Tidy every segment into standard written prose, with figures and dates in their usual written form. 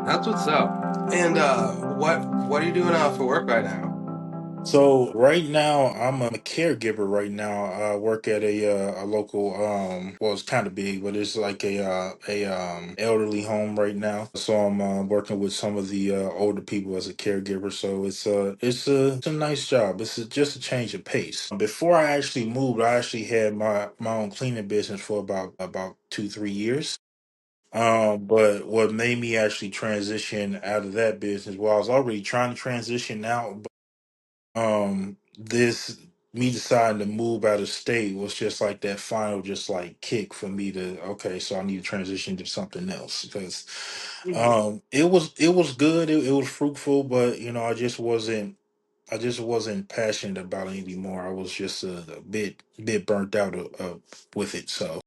That's what's up. And what are you doing for work right now? So right now I'm a caregiver right now. I work at a local well, it's kind of big, but it's like a elderly home right now. So I'm working with some of the older people as a caregiver. So it's a nice job. Just a change of pace. Before I actually moved, I actually had my own cleaning business for about 2 3 years. But what made me actually transition out of that business, well, I was already trying to transition out, this me deciding to move out of state was just like that final just like kick for me to, okay, so I need to transition to something else because Mhm. it was good, it was fruitful, but I just wasn't passionate about it anymore. I was just a bit burnt out with it, so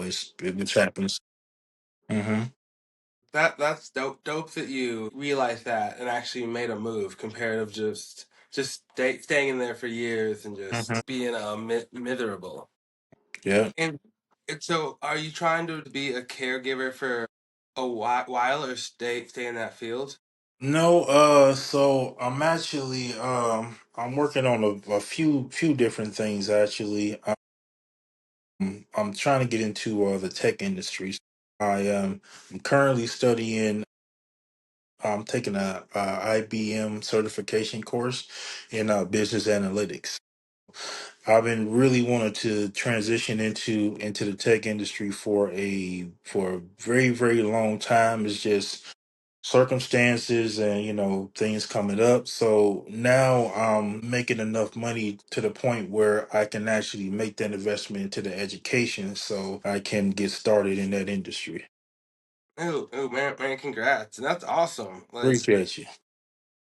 it which happens. Hmm. That's dope that you realized that and actually made a move compared to just staying in there for years and Hmm. just being miserable. Yeah. And so, are you trying to be a caregiver for a while or stay in that field? No, so I'm actually I'm working on a few different things actually. I'm trying to get into the tech industry. I'm currently studying. I'm taking a IBM certification course in business analytics. I've been really wanting to transition into the tech industry for a very long time. It's just circumstances and things coming up, so now I'm making enough money to the point where I can actually make that investment into the education so I can get started in that industry. Oh man, congrats! And that's awesome. Like Appreciate you.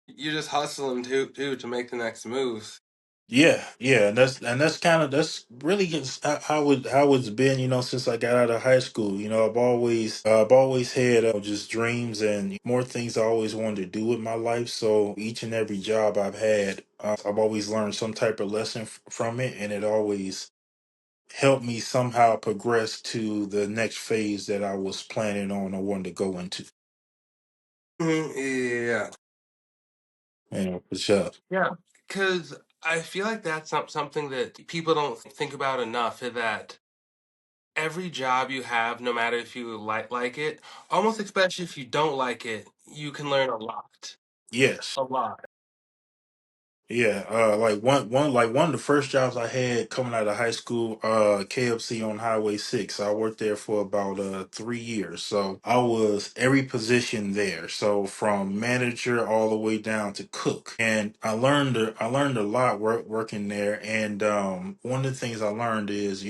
you're just hustling too to make the next moves. Yeah, and that's really just how it's been, since I got out of high school. I've always had just dreams and more things I always wanted to do with my life. So each and every job I've had, I've always learned some type of lesson from it, and it always helped me somehow progress to the next phase that I was planning on or wanted to go into. Yeah. For sure. Yeah, because I feel like that's not something that people don't think about enough. Is that every job you have, no matter if you like it, almost especially if you don't like it, you can learn a lot. Yes. A lot. Yeah, like one of the first jobs I had coming out of high school, KFC on Highway 6. I worked there for about 3 years. So I was every position there. So from manager all the way down to cook. And I learned a lot working there. And one of the things I learned is,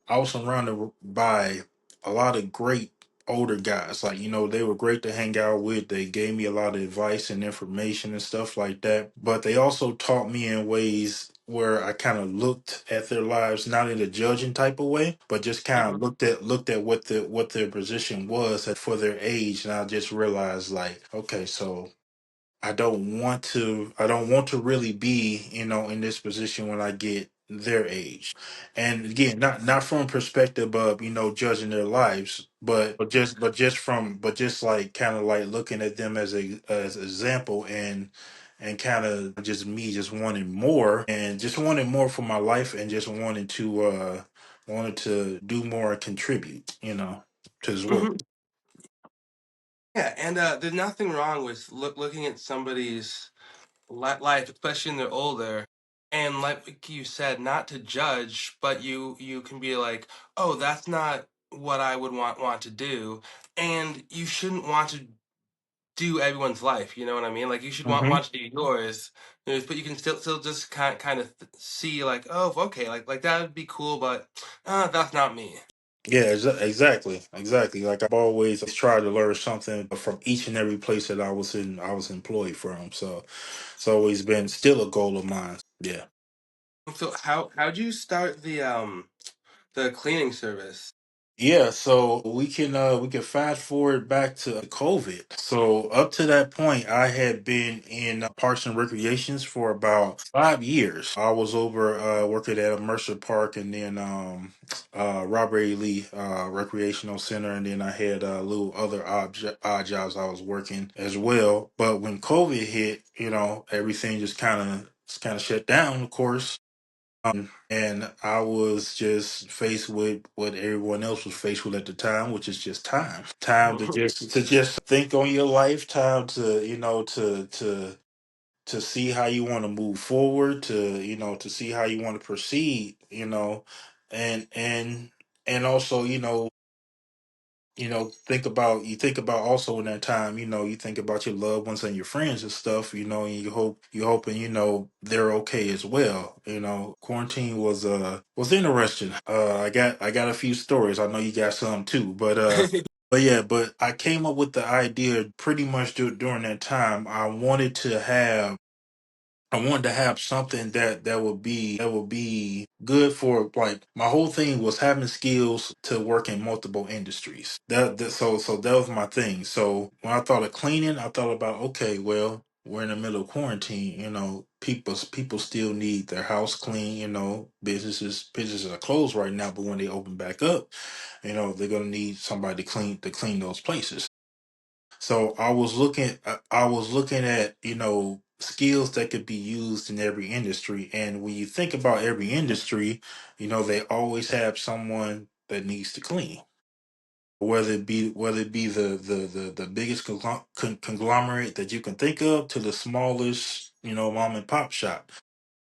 I was surrounded by a lot of great older guys. Like, they were great to hang out with. They gave me a lot of advice and information and stuff like that. But they also taught me in ways where I kind of looked at their lives not in a judging type of way, but just kind Mhm. of looked at what their position was for their age, and I just realized like, okay, so I don't want to really be, in this position when I get their age. And again, not from perspective of, judging their lives, but just like kind of like looking at them as example, and kind of just me just wanting more for my life, and just wanted to do more and contribute, to this world. Mhm. Yeah, and there's nothing wrong with looking at somebody's life, especially when they're older, and like you said, not to judge, but you can be like, oh, that's not what I would want to do, and you shouldn't want to do everyone's life. You know what I mean? Like you should want to do yours, but you can still just kind of see like, oh, okay, like that would be cool, but that's not me. Yeah, exactly. Like I've always tried to learn something from each and every place that I was employed from. So it's always been still a goal of mine. Yeah. So how'd you start the cleaning service? Yeah, so we can fast forward back to COVID. So up to that point, I had been in parks and recreations for about 5 years. I was over working at a Mercer Park, and then Robert A. Lee Recreational Center, and then I had little other odd jobs I was working as well. But when COVID hit, everything just kind of shut down, of course. And I was just faced with what everyone else was faced with at the time, which is just time. Time to just think on your life, time to, to see how you want to move forward, to see how you want to proceed, and also, think about also in that time, you think about your loved ones and your friends and stuff, and you hoping, they're okay as well. Quarantine was interesting. I got a few stories. I know you got some too, but yeah, but I came up with the idea pretty much during that time. I wanted to have something that would be good for, like, my whole thing was having skills to work in multiple industries. So that was my thing. So when I thought of cleaning, I thought about, okay, well, we're in the middle of quarantine. People still need their house clean. Businesses are closed right now, but when they open back up, they're gonna need somebody to clean those places. So I was looking at, skills that could be used in every industry. And when you think about every industry, they always have someone that needs to clean. Whether it be the biggest conglomerate that you can think of, to the smallest, mom and pop shop.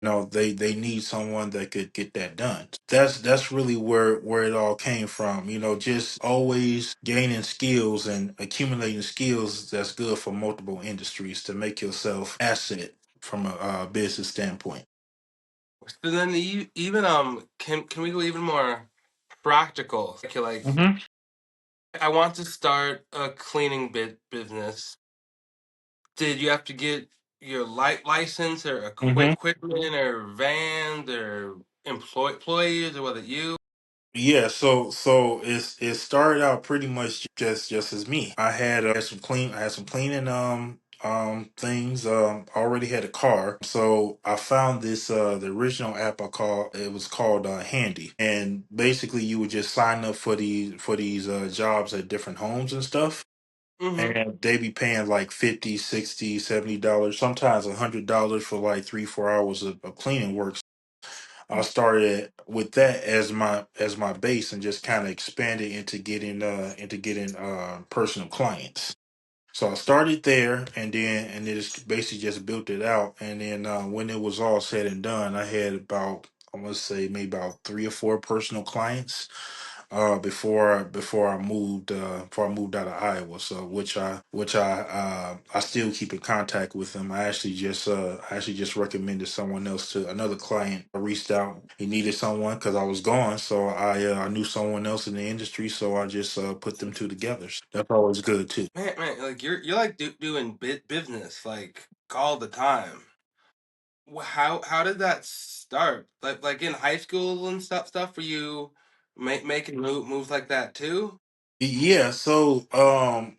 They need someone that could get that done. That's really where it all came from. Just always gaining skills and accumulating skills that's good for multiple industries to make yourself asset from a business standpoint. So then, even can we go even more practical? Like, Hmm. I want to start a cleaning business. Did you have to get your license or Hmm. equipment or vans or employees, or was it you? Yeah, so it started out pretty much just as me. I had some cleaning things. Already had a car, so I found this the original app. It was called Handy, and basically you would just sign up for these jobs at different homes and stuff, Mm-hmm. and they be paying like 50, 60, $70, sometimes $100 for like 3-4 hours of cleaning work. I started with that as my base, and just kind of expanded into getting personal clients. So I started there, and then just basically just built it out. And then when it was all said and done, I had about, I want to say, maybe about 3 or 4 personal clients before I moved out of Iowa. So which I still keep in contact with them. I actually just recommended someone else to another client. I reached out. He needed someone because I was gone. So I knew someone else in the industry. So I just put them two together. That's always good too. Man, like you're like doing business like all the time. How did that start? Like in high school and stuff. Were you making moves like that too? Yeah, so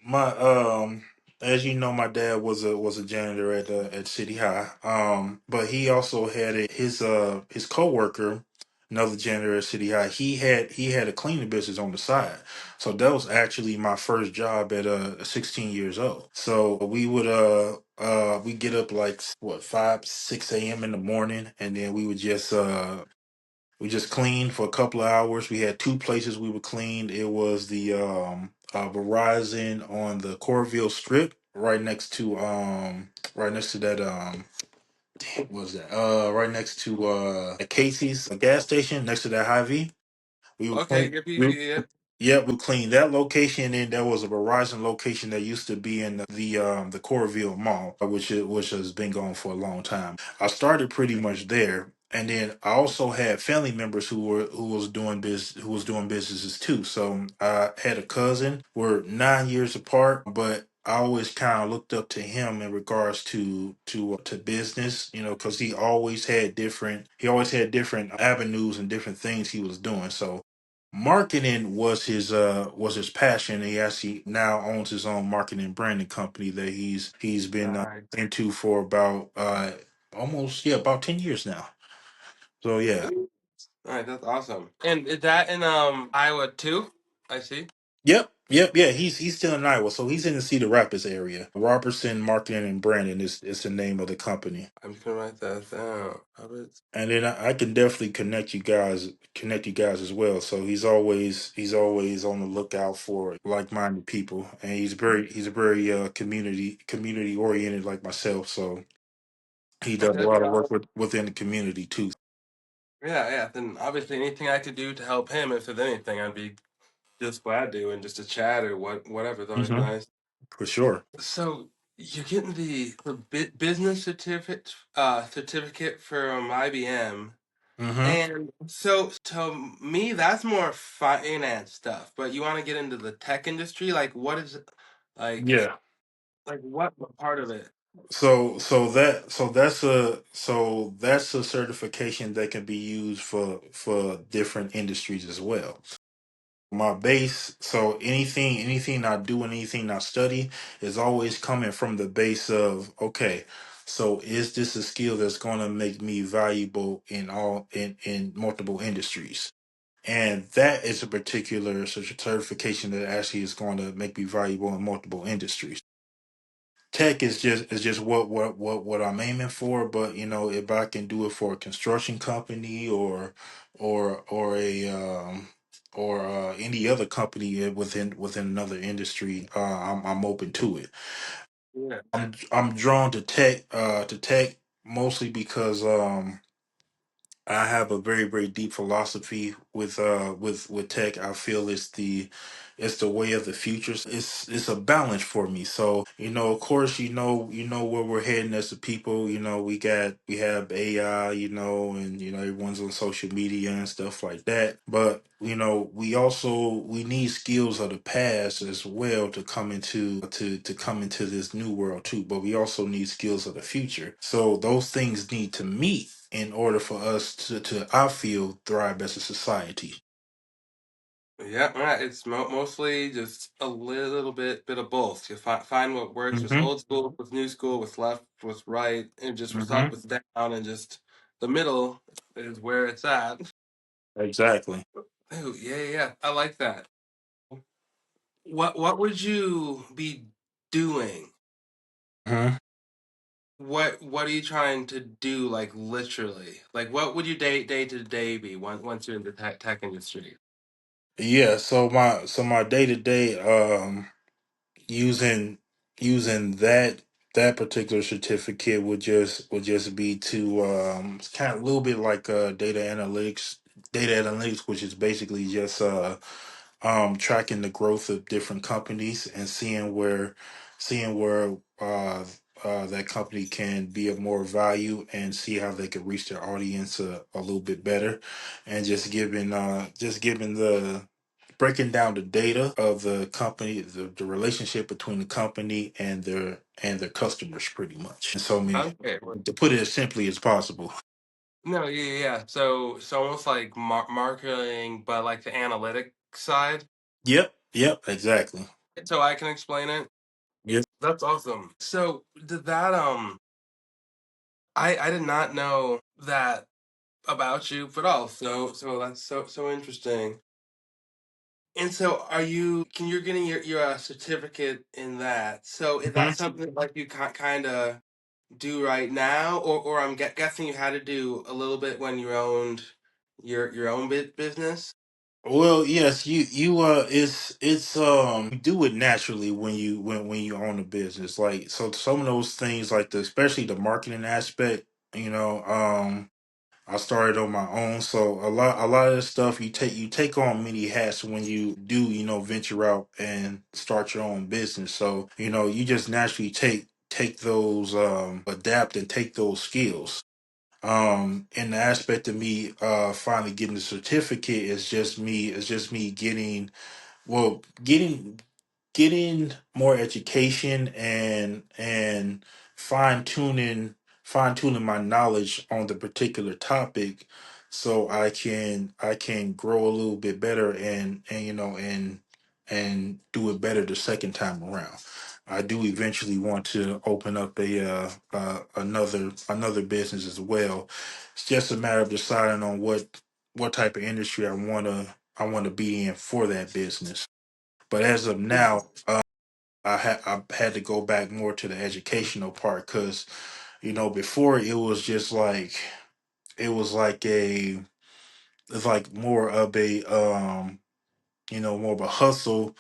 my as you know, my dad was a janitor at City High. But he also had his coworker, another janitor at City High. He had a cleaning business on the side. So that was actually my first job at 16 years old. So we get up like what, 5, 6 a.m. in the morning, and then we just cleaned for a couple of hours. We had two places we would clean. It was the Verizon on the Corville Strip, right next to that what was that? Right next to a Casey's, a gas station next to that Hy-Vee. We would Okay, clean. yep, yep, We, yep. yeah, we cleaned that location, and there was a Verizon location that used to be in the Corville Mall, which has been gone for a long time. I started pretty much there, and then I also had family members who was doing businesses too. So I had a cousin. We're 9 years apart, but I always kind of looked up to him in regards to business, because he always had different avenues and different things he was doing. So Marketing was his passion. He actually now owns his own marketing and branding company that he's been Right. into for about almost, yeah, about 10 years now. So yeah. All right, that's awesome. And is that in Iowa too? I see. Yep, yeah. He's still in Iowa, so he's in the Cedar Rapids area. Robertson Marketing and Branding is the name of the company. I'm just gonna write that down. Roberts. And then I can definitely connect you guys as well. So he's always on the lookout for like minded people, and he's very community oriented like myself. So he does a lot of work within the community too. Yeah, yeah. Then obviously anything I could do to help him, if there's anything, I'd be just glad to, and just to chat or whatever. It's always Hmm. nice. For sure. So you're getting the business certificate from IBM, Hmm. and so to me that's more finance stuff. But you want to get into the tech industry, like what is it, Yeah. like what part of it? That's a certification that can be used for different industries as well. My base, so anything I do and anything I study is always coming from the base of, okay, so is this a skill that's going to make me valuable in multiple industries? And that is a particular such a certification that actually is going to make me valuable in multiple industries. Tech is just what I'm aiming for. But if I can do it for a construction company or a or any other company within another industry, I'm open to it. Yeah. I'm drawn to tech mostly because I have a very very deep philosophy with tech. I feel it's the way of the future. It's a balance for me. So of course, you know where we're heading as a people. We have AI. And everyone's on social media and stuff like that. But we need skills of the past as well to come into this new world too. But we also need skills of the future. So those things need to meet in order for us to I feel thrive as a society. Yeah, right. It's mostly just a little bit of both. You find what works with Hmm. old school, with new school, with left, with right, and just with up, Hmm. with down, and just the middle is where it's at. Exactly. Oh, yeah, yeah, yeah. I like that. What would you be doing? Hmm. What are you trying to do, like literally? Like what would your day to day be once you're in the tech industry? Yeah. So my day to day using using that particular certificate would just be to it's kind of a little bit like data analytics, which is basically just tracking the growth of different companies and seeing where that company can be of more value and see how they can reach their audience a little bit better, and just giving the breaking down the data of the company, the relationship between the company and their customers, pretty much. And so many, Okay. to put it as simply as possible. No, yeah, yeah, yeah. So almost like marketing, but like the analytic side. Yep, exactly. So I can explain it. Yep. That's awesome. So did that I did not know that about you at all. So that's so interesting. And so are you're getting your certificate in that. So is that Mhm. something like you kind of do right now, or I'm guessing you had to do a little bit when you owned your own business? Well, yes, you do it naturally when you own a business. Like, so some of those things, like especially the marketing aspect, you know, I started on my own. So a lot of the stuff you take on many hats when you do, venture out and start your own business. So, you just naturally take those adapt and take those skills. In the aspect of me finally getting the certificate is just me getting more education and fine tuning my knowledge on the particular topic so I can grow a little bit better, and and do it better the second time around. I do eventually want to open up another business as well. It's just a matter of deciding on what type of industry I want to be in for that business. But as of now, I had to go back more to the educational part, because before it was just like it was like a it's like more of a more of a hustle,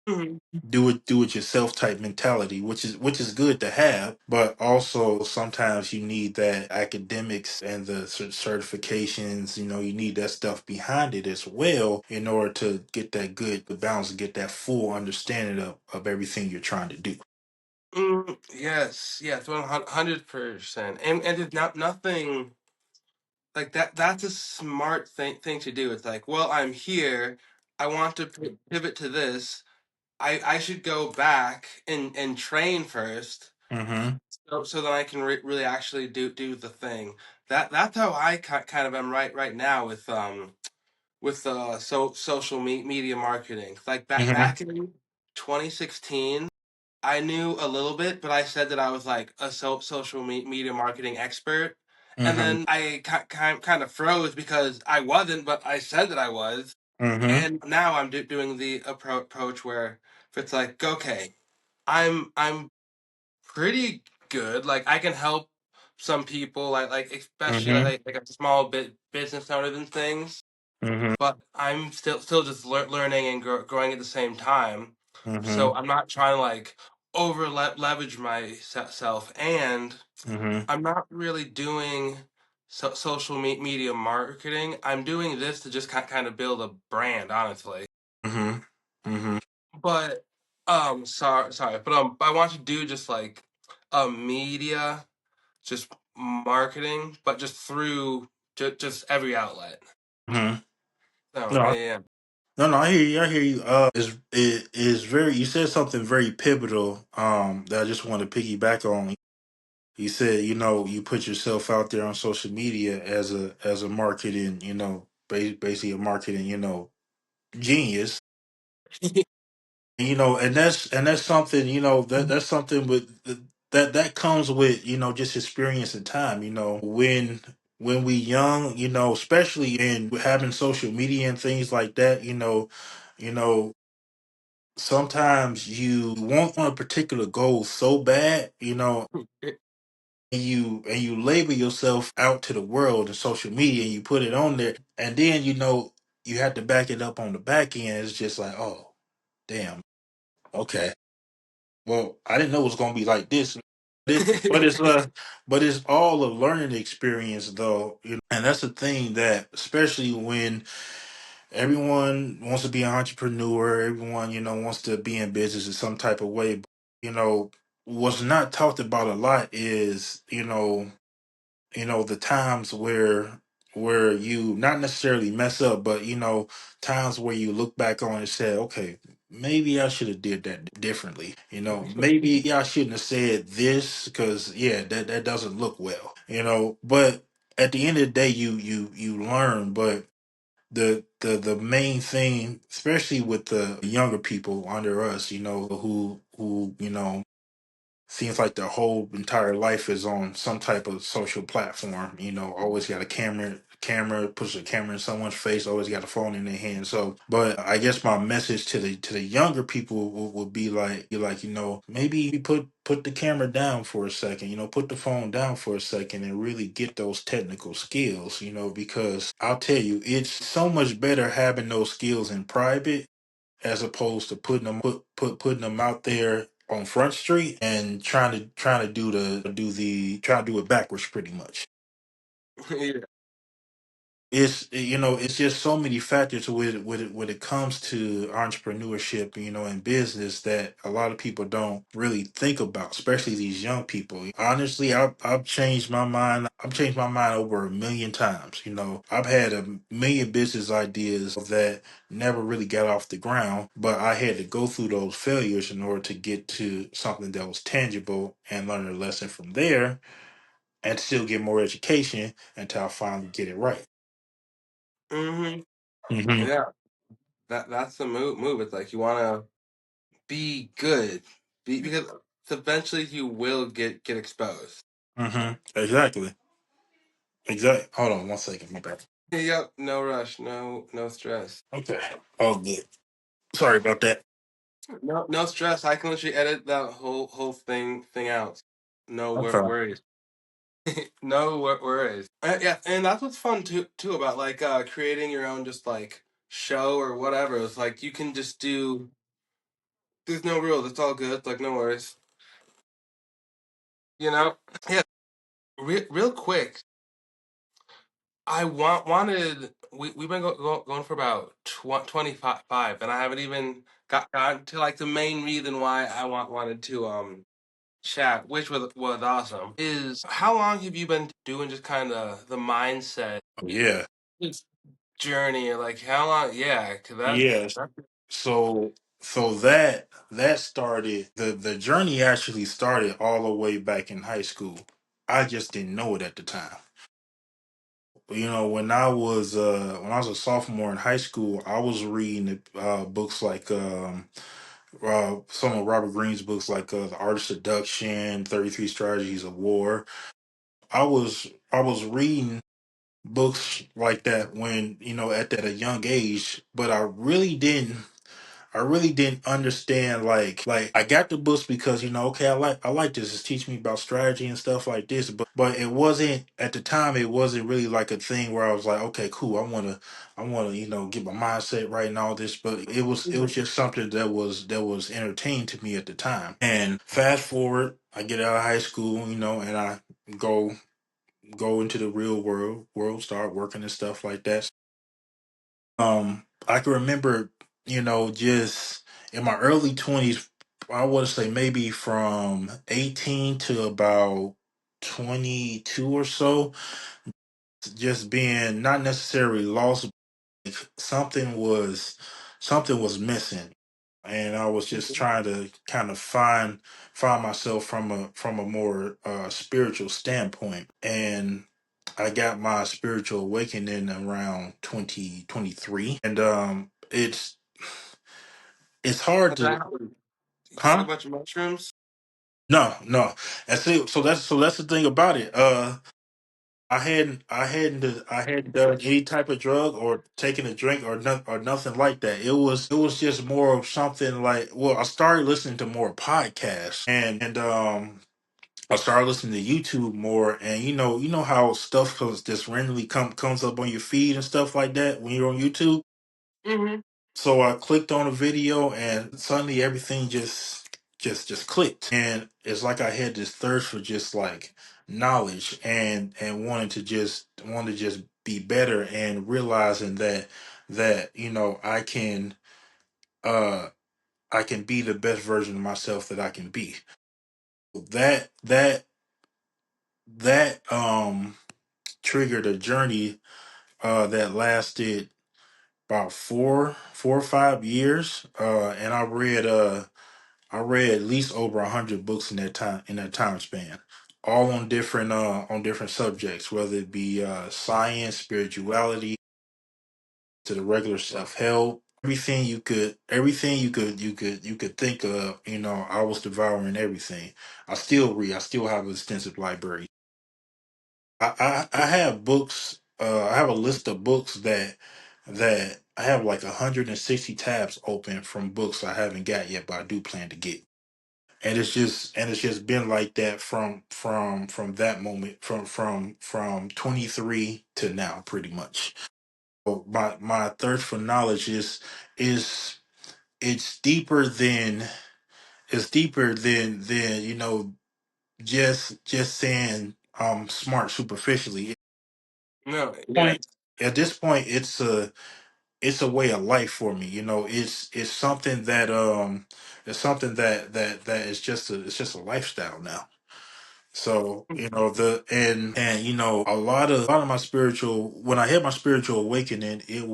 Mhm. do it yourself type mentality, which is good to have, but also sometimes you need that academics and the certifications. You need that stuff behind it as well in order to get that good balance and get that full understanding of everything you're trying to do. Yes, yes, 100%. And it's not nothing like that. That's a smart thing to do. It's like, well, I'm here. I want to pivot to this. I should go back and train first, Mm-hmm. so that I can really actually do the thing. That's how I kind of am right now with social media marketing. Like Mm-hmm. back in 2016. I knew a little bit, but I said that I was like a social media marketing expert. And Mm-hmm. then I kind of froze because I wasn't, but I said that I was. Mm-hmm. And now I'm doing the approach where if it's like, okay, I'm pretty good. Like I can help some people, like especially Mm-hmm. like a small bit business owners and things. Mm-hmm. But I'm still just learning and growing at the same time. Mm-hmm. So I'm not trying to like over leverage myself, and Mm-hmm. I'm not really doing social media marketing. I'm doing this to just kind of build a brand, honestly. Mm-hmm. Mm-hmm. But sorry, but I want to do just like media, just marketing, but just through just every outlet. Mm-hmm. So No, yeah. no, no. I hear you. I hear you. It is very. You said something very pivotal. That I just want to piggyback on. You said, you put yourself out there on social media as a marketing, basically a marketing, genius. And that's something, that's something with that comes with, just experience and time. When we young, especially in having social media and things like that, you know sometimes you want a particular goal so bad, and you label yourself out to the world in social media, and you put it on there, and then you have to back it up on the back end. It's just like, oh, damn, okay, well, I didn't know it was gonna be like this. But it's all a learning experience, though, and that's the thing, that especially when everyone wants to be an entrepreneur, everyone wants to be in business in some type of way. You know, what's not talked about a lot is the times where you not necessarily mess up, but times where you look back on and say, okay, maybe I should have did that differently. Maybe I shouldn't have said this, because yeah, that doesn't look well. But at the end of the day, you learn. But the main thing, especially with the younger people under us, who seems like their whole entire life is on some type of social platform. Always got a camera, push a camera in someone's face, always got a phone in their hand. So, but I guess my message to the younger people would be like, maybe put the camera down for a second, put the phone down for a second, and really get those technical skills, because I'll tell you, it's so much better having those skills in private, as opposed to putting them out there on Front Street and trying to trying to do it backwards, pretty much. Yeah. It's just so many factors when it comes to entrepreneurship, and business, that a lot of people don't really think about, especially these young people. Honestly, I've changed my mind. I've changed my mind over a million times. I've had a million business ideas that never really got off the ground, but I had to go through those failures in order to get to something that was tangible and learn a lesson from there, and still get more education until I finally get it right. Hmm. Hmm. Yeah, that's the move. It's like you want to be good, because eventually you will get exposed. Hmm. Exactly. Exactly. Hold on one second. My bad. Yep, no rush, no stress. Okay. All good. Sorry about that. No stress. I can literally edit that whole thing out. No Okay. worries. No worries. Yeah, and that's what's fun too about like creating your own just like show or whatever. It's like you can just do. There's no rules. It's all good. Like no worries. You know. Yeah. Real quick. I wanted. We've been going for about 25, and I haven't even gotten to like the main reason why I wanted to chat, which was awesome. Is how long have you been doing just kind of the mindset Yeah. this journey? Or like how long? Yeah, because Yes. that's So that started the journey actually started all the way back in high school. I just didn't know it at the time. When I was a sophomore in high school, I was reading books like some of Robert Greene's books like The Art of Seduction, 33 Strategies of War. I was reading books like that when, at that a young age, but I really didn't understand like I got the books because okay, I like this. It's teaching me about strategy and stuff like this, but it wasn't at the time. It wasn't really like a thing where I was like, okay, cool. I want to get my mindset right and all this. But it was just something that was entertaining to me at the time. And fast forward, I get out of high school, and I go go into the real world, start working and stuff like that. I can remember, just in my early 20s, I would say maybe from 18 to about 22 or so, just being not necessarily lost, but something was missing. And I was just trying to kind of find myself from a more spiritual standpoint. And I got my spiritual awakening around 2023, and it's hard how'd that to, happen? You took a huh? bunch of mushrooms. No, no. And see, so that's the thing about it. I hadn't done any type of drug or taken a drink or nothing like that. It was just more of something like, well, I started listening to more podcasts, and I started listening to YouTube more, and you know how stuff just randomly comes up on your feed and stuff like that when you're on YouTube. Hmm. So I clicked on a video, and suddenly everything just clicked, and it's like I had this thirst for just like knowledge and wanted to just be better, and realizing that uh I can be the best version of myself that I can be. That triggered a journey that lasted about 4 or 5 years, and I read at least over 100 books in that time span, all on different subjects, whether it be science, spirituality, to the regular self help, everything you could think of. I was devouring everything. I still read. I still have an extensive library. I have books. I have a list of books that I have like 160 tabs open from books I haven't got yet, but I do plan to get. And it's just been like that from that moment, from 23 to now, pretty much. So my thirst for knowledge is it's deeper than just saying smart superficially. No, yeah, Point At this point, it's a way of life for me. It's something that is just a lifestyle now. So a lot of my spiritual when I had my spiritual awakening, it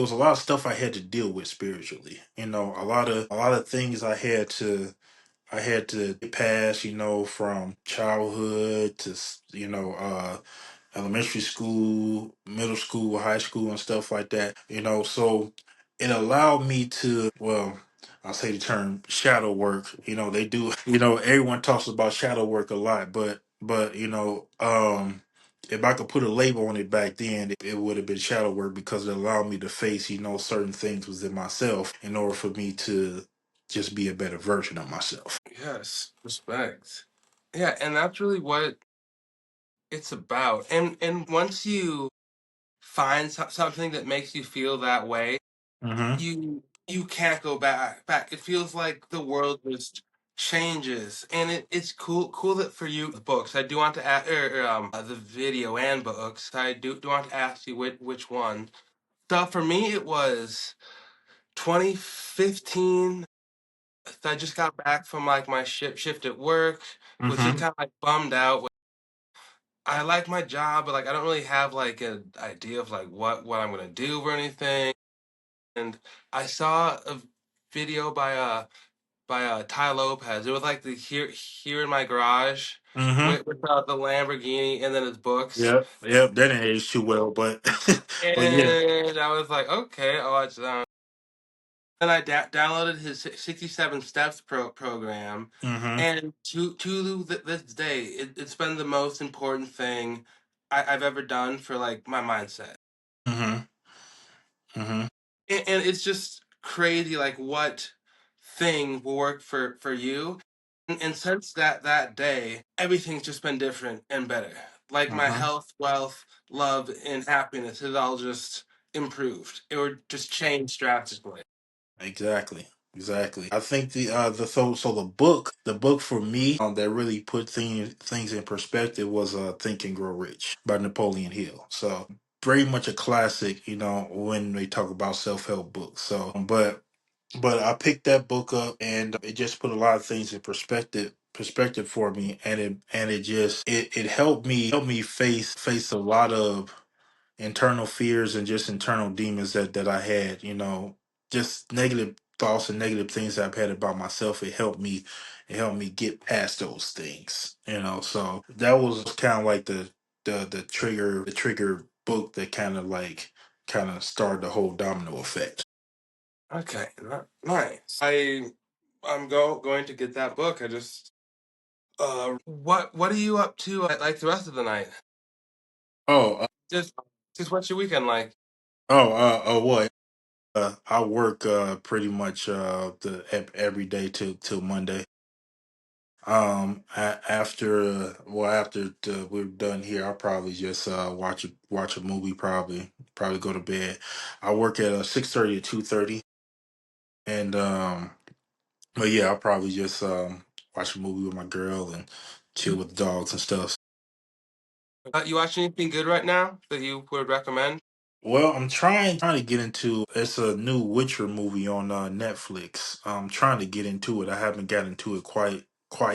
was a lot of stuff I had to deal with spiritually. A lot of things I had to I had to pass, from childhood to elementary school, middle school, high school, and stuff like that. So it allowed me to, well, I'll say the term shadow work. They do. Everyone talks about shadow work a lot, but if I could put a label on it back then, it would have been shadow work because it allowed me to face, certain things within myself in order for me to just be a better version of myself. Yes, respect. Yeah, and that's really what it's about. And once you find something that makes you feel that way, Mm-hmm. you can't go back. It feels like the world just changes, and it's cool that for you the books. I do want to ask, the video and books. I do want to ask you which one. So for me, it was 2015. I just got back from like my shift at work. Was just Mm-hmm. kind of like bummed out. I like my job, but like I don't really have like an idea of like what I'm gonna do or anything. And I saw a video by Ty Lopez. It was like the here in my garage Mm-hmm. with the Lamborghini and then his books. Yep. Yep. That didn't age too well, but but yeah. And I was like, okay, I'll watch that. Then I downloaded his 67 Steps program, Mm-hmm. and to this day, it's been the most important thing I've ever done for like my mindset. Mm-hmm. Mm-hmm. And it's just crazy, like what thing will work for you. And since that day, everything's just been different and better. Like my Uh-huh. health, wealth, love, and happiness has all just improved. It would just change drastically. Exactly. Exactly. I think the book for me that really put things in perspective was Think and Grow Rich by Napoleon Hill. So very much a classic, when they talk about self-help books. So but I picked that book up and it just put a lot of things in perspective for me, and it just it helped me face a lot of internal fears and just internal demons that I had, just negative thoughts and negative things that I've had about myself. It helped me get past those things, so that was kind of like the trigger book that kind of started the whole domino effect. Okay, nice. I'm going to get that book. I just what are you up to like the rest of the night? Oh, Just just what's your weekend like? what? I work pretty much every day till Monday. After we're done here, I'll probably just watch a movie. Probably go to bed. I work at 6:30 to 2:30, and but yeah, I'll probably just watch a movie with my girl and chill with the dogs and stuff. You watching anything good right now that you would recommend? Well, I'm trying to get into. It's a new Witcher movie on Netflix. I'm trying to get into it. I haven't gotten into it quite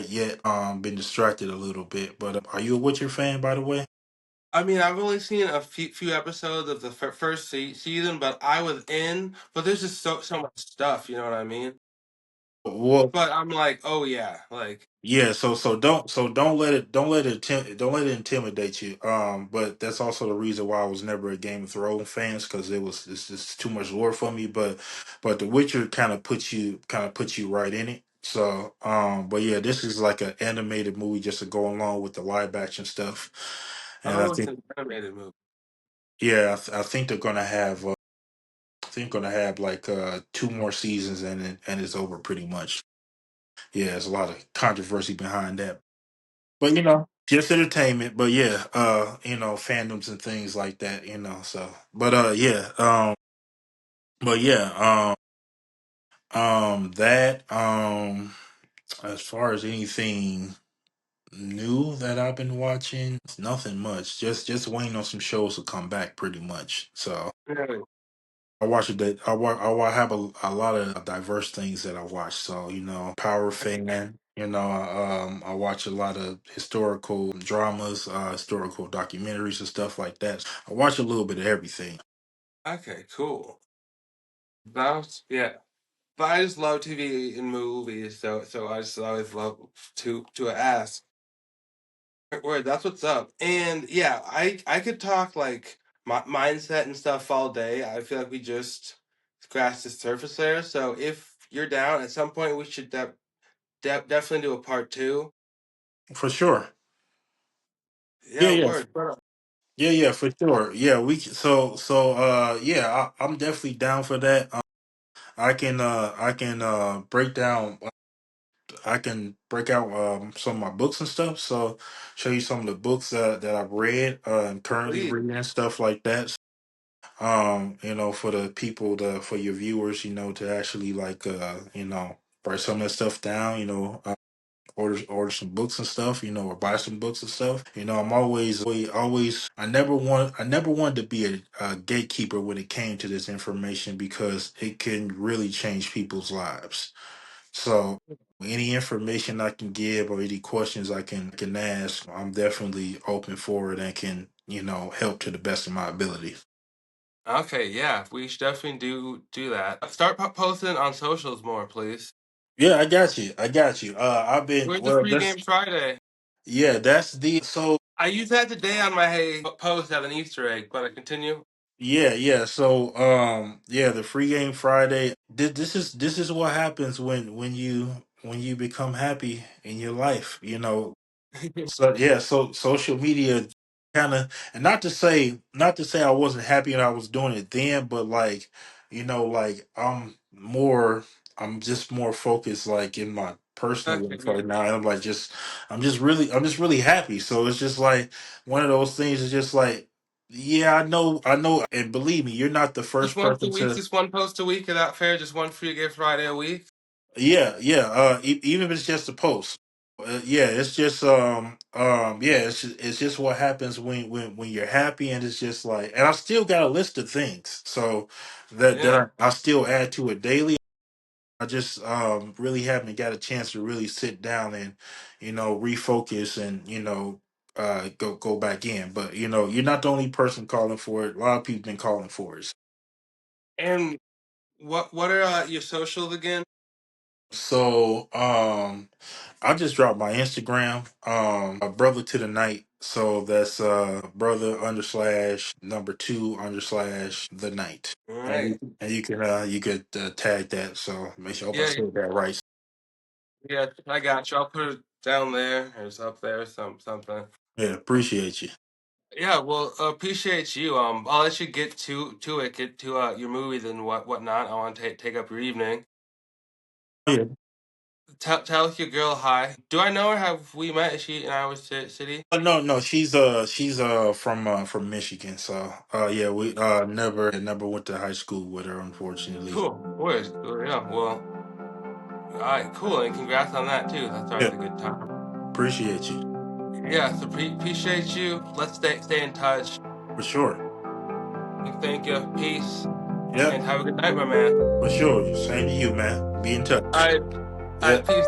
yet. Been distracted a little bit. But are you a Witcher fan, by the way? I mean, I've only seen a few episodes of the first season, but I was in. But there's just so much stuff, you know what I mean? Well, But I'm like, oh yeah, like yeah. So don't let it intimidate you. But that's also the reason why I was never a Game of Thrones fans, because it's just too much lore for me. But The Witcher kind of puts you right in it. So but yeah, this is like an animated movie just to go along with the live action stuff. And I oh, it's think, an animated movie. yeah, I think they're gonna have. I think gonna have like two more seasons, and it's over pretty much. Yeah, there's a lot of controversy behind that. But just entertainment. But yeah, fandoms and things like that. So but yeah, but yeah, that as far as anything new that I've been watching, it's nothing much. Just waiting on some shows to come back, pretty much. So Really? I watch it. That I have a lot of diverse things that I watch. So Power fan. I watch a lot of historical dramas, historical documentaries, and stuff like that. I watch a little bit of everything. Okay, cool. That's yeah. But I just love TV and movies, so I just always love to ask. Word, that's what's up. And yeah, I could talk like mindset and stuff all day. I feel like we just scratched the surface there. So if you're down, at some point we should definitely do a part two. For sure. Yeah, Yeah, yeah. word. Yeah, yeah, for sure. Yeah, yeah, I'm definitely down for that. I can break down I can break out some of my books and stuff. So show you some of the books that I've read and currently Please. reading and stuff like that. For the people, for your viewers, to actually like write some of that stuff down. Order some books and stuff. Or buy some books and stuff. I'm always. I never wanted to be a gatekeeper when it came to this information because it can really change people's lives. So any information I can give or any questions I can ask, I'm definitely open for it and can, help to the best of my ability. Okay, yeah, we should definitely do that. Start posting on socials more, please. Yeah, I got you. I got you. I've been Where's the well free that's game Friday? yeah, that's the so I used that today on my hey post as an Easter egg, but I continue. yeah, yeah. So yeah, the free game Friday. This is what happens when you become happy in your life, So yeah, so social media kind of, and not to say I wasn't happy and I was doing it then, but like, like I'm just more focused like in my personal Okay, life yeah. right now. And I'm just really happy. So it's just like one of those things is just like, yeah, I know, and believe me, you're not the Just first once a person week, to. just one post a week. Is that fair? Just one free gift Friday a week. Yeah, yeah. Even if it's just a post, yeah, it's just yeah, it's just what happens when you're happy, and it's just like, and I still got a list of things, so that Yeah. I still add to it daily. I just really haven't got a chance to really sit down and refocus and go back in. But you're not the only person calling for it. A lot of people been calling for it. And what are your socials again? So I just dropped my Instagram, brother to the night. So that's brother under slash number two under slash the night. All And right. you could tag that. So make sure I hope I Yeah, said that right. yeah. I got you. I'll put it down there or it's up there, something. Yeah, appreciate you. Yeah. Well, appreciate you. I'll let you get get to your movies and whatnot. I want to take up your evening. Oh, yeah. Tell your girl hi. Do I know her? Have we met? Is she in Iowa City? No, no, she's from Michigan. So yeah, we never went to high school with her, unfortunately. Cool. Of course. Cool, yeah. Well. All right. Cool. And congrats on that too. That's always Yeah, a good time. appreciate you Yeah. So appreciate you. Let's stay in touch. for sure. Thank you. Peace. Yep, And have a good night, my man. for sure. Same to you, man. Be in touch. All right. All right. Yep. Peace.